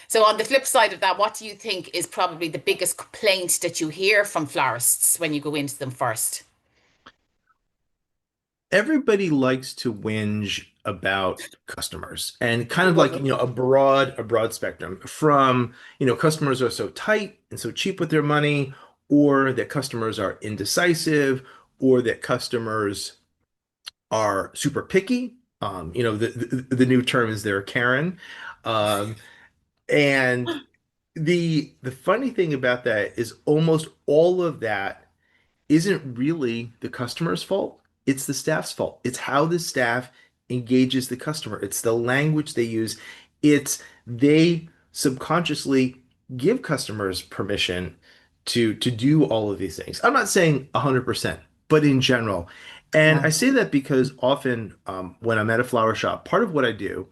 So on the flip side of that, what do you think is probably the biggest complaint that you hear from florists when you go into them first? Everybody likes to whinge about customers and kind of like, a broad spectrum from, customers are so tight and so cheap with their money, or that customers are indecisive, or that customers are super picky. The new term is they're Karen. Um, and the funny thing about that is almost all of that isn't really the customer's fault. It's the staff's fault. It's how the staff engages the customer. It's the language they use. It's they subconsciously give customers permission to do all of these things. I'm not saying 100%, but in general. And Yeah. I say that because often when I'm at a flower shop, part of what I do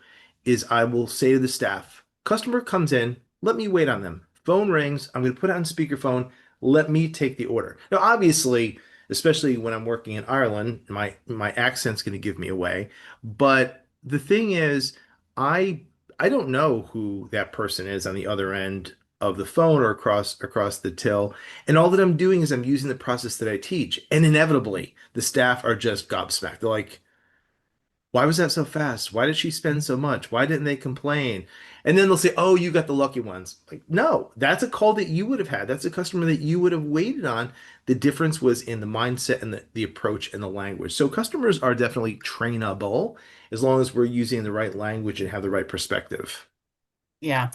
is I will say to the staff, customer comes in, let me wait on them. Phone rings, I'm going to put it on speakerphone, let me take the order. Now, obviously, especially when I'm working in Ireland, my accent's going to give me away. But the thing is, I I don't know who that person is on the other end of the phone or across the till, and all that I'm doing is I'm using the process that I teach, and inevitably, the staff are just gobsmacked. They're like, why was that so fast? Why did she spend so much? Why didn't they complain? And then they'll say, "Oh, you got the lucky ones." Like, no, that's a call that you would have had. That's a customer that you would have waited on. The difference was in the mindset and the approach and the language. So customers are definitely trainable as long as we're using the right language and have the right perspective. Yeah.